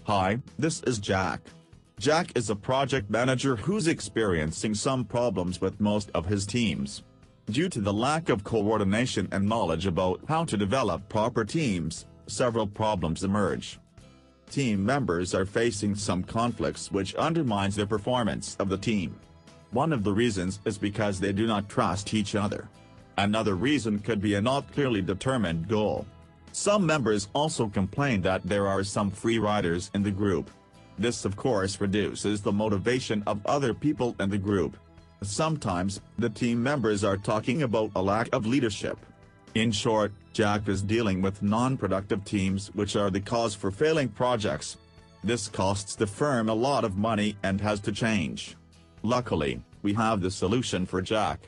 Hi, this is Jack. Jack is a project manager who's experiencing some problems with most of his teams. Due to the lack of coordination and knowledge about how to develop proper teams, several problems emerge. Team members are facing some conflicts which undermines the performance of the team. One of the reasons is because they do not trust each other. Another reason could be a not clearly determined goal. Some members also complain that there are some free riders in the group. This of course reduces the motivation of other people in the group. Sometimes, the team members are talking about a lack of leadership. In short, Jack is dealing with non-productive teams which are the cause for failing projects. This costs the firm a lot of money and has to change. Luckily, we have the solution for Jack.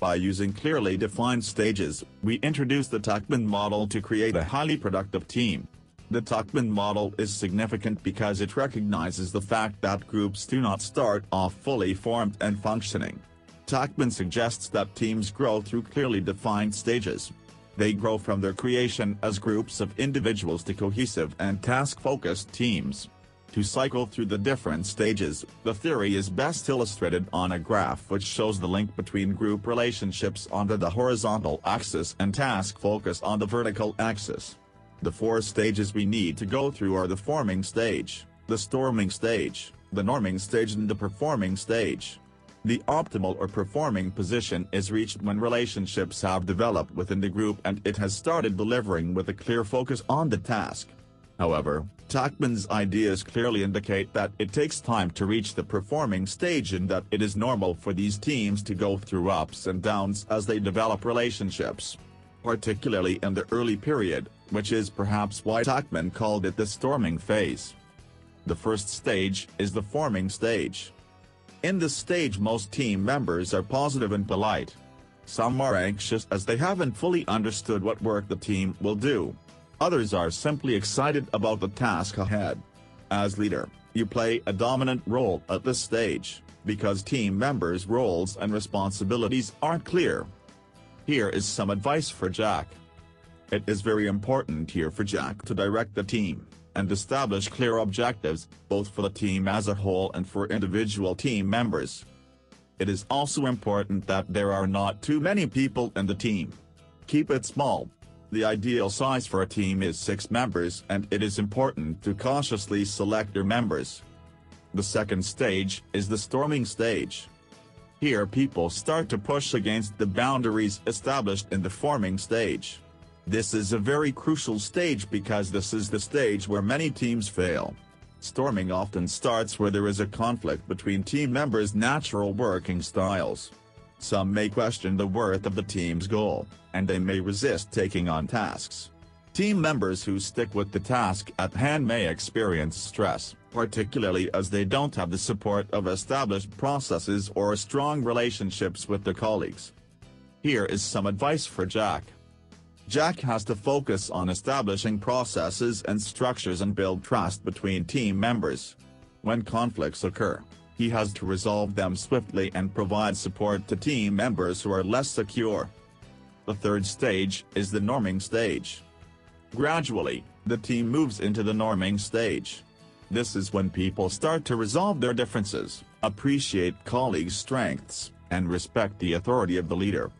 By using clearly defined stages, we introduced the Tuckman model to create a highly productive team. The Tuckman model is significant because it recognizes the fact that groups do not start off fully formed and functioning. Tuckman suggests that teams grow through clearly defined stages. They grow from their creation as groups of individuals to cohesive and task-focused teams. To cycle through the different stages, the theory is best illustrated on a graph which shows the link between group relationships onto the horizontal axis and task focus on the vertical axis. The 4 stages we need to go through are the forming stage, the storming stage, the norming stage and the performing stage. The optimal or performing position is reached when relationships have developed within the group and it has started delivering with a clear focus on the task. However, Tuckman's ideas clearly indicate that it takes time to reach the performing stage and that it is normal for these teams to go through ups and downs as they develop relationships. Particularly in the early period, which is perhaps why Tuckman called it the storming phase. The first stage is the forming stage. In this stage most team members are positive and polite. Some are anxious as they haven't fully understood what work the team will do. Others are simply excited about the task ahead. As leader, you play a dominant role at this stage, because team members' roles and responsibilities aren't clear. Here is some advice for Jack. It is very important here for Jack to direct the team, and establish clear objectives, both for the team as a whole and for individual team members. It is also important that there are not too many people in the team. Keep it small. The ideal size for a team is 6 members and it is important to cautiously select your members. The second stage is the storming stage. Here people start to push against the boundaries established in the forming stage. This is a very crucial stage because this is the stage where many teams fail. Storming often starts where there is a conflict between team members' natural working styles. Some may question the worth of the team's goal, and they may resist taking on tasks. Team members who stick with the task at hand may experience stress, particularly as they don't have the support of established processes or strong relationships with their colleagues. Here is some advice for Jack. Jack has to focus on establishing processes and structures and build trust between team members. When conflicts occur, he has to resolve them swiftly and provide support to team members who are less secure. The third stage is the norming stage. Gradually, the team moves into the norming stage. This is when people start to resolve their differences, appreciate colleagues' strengths, and respect the authority of the leader.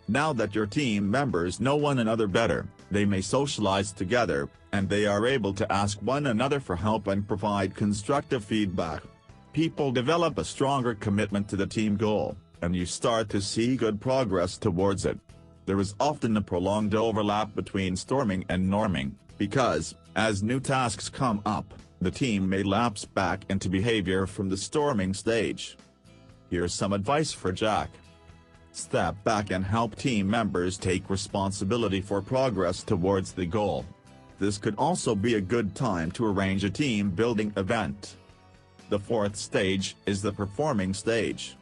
Now that your team members know one another better, they may socialize together, and they are able to ask one another for help and provide constructive feedback. People develop a stronger commitment to the team goal, and you start to see good progress towards it. There is often a prolonged overlap between storming and norming, because, as new tasks come up, the team may lapse back into behavior from the storming stage. Here's some advice for Jack. Step back and help team members take responsibility for progress towards the goal. This could also be a good time to arrange a team-building event. The fourth stage is the performing stage.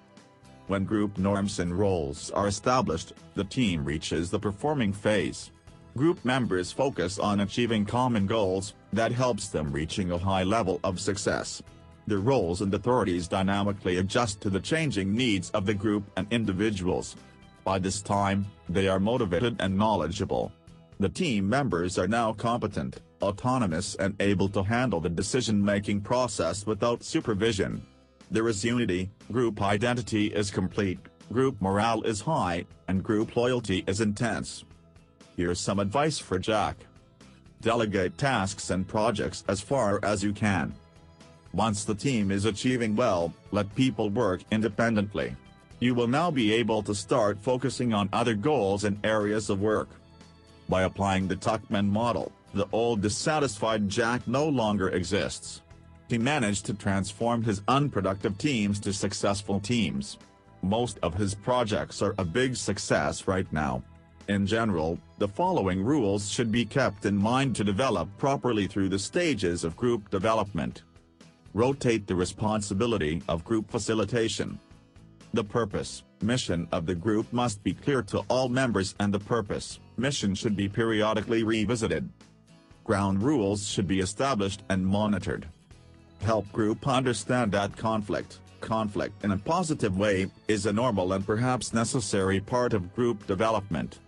When group norms and roles are established, the team reaches the performing phase. Group members focus on achieving common goals that helps them reaching a high level of success. Their roles and authorities dynamically adjust to the changing needs of the group and individuals. By this time, they are motivated and knowledgeable. The team members are now competent, autonomous and able to handle the decision-making process without supervision. There is unity, group identity is complete, group morale is high, and group loyalty is intense. Here's some advice for Jack. Delegate tasks and projects as far as you can. Once the team is achieving well, let people work independently. You will now be able to start focusing on other goals and areas of work. By applying the Tuckman model, the old dissatisfied Jack no longer exists. He managed to transform his unproductive teams to successful teams. Most of his projects are a big success right now. In general, the following rules should be kept in mind to develop properly through the stages of group development. Rotate the responsibility of group facilitation. The purpose, mission of the group must be clear to all members and the purpose, mission should be periodically revisited. Ground rules should be established and monitored. Help group understand that conflict in a positive way, is a normal and perhaps necessary part of group development.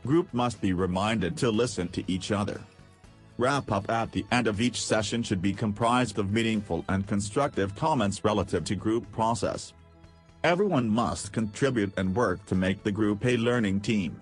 Group must be reminded to listen to each other. Wrap-up at the end of each session should be comprised of meaningful and constructive comments relative to group process. Everyone must contribute and work to make the group a learning team.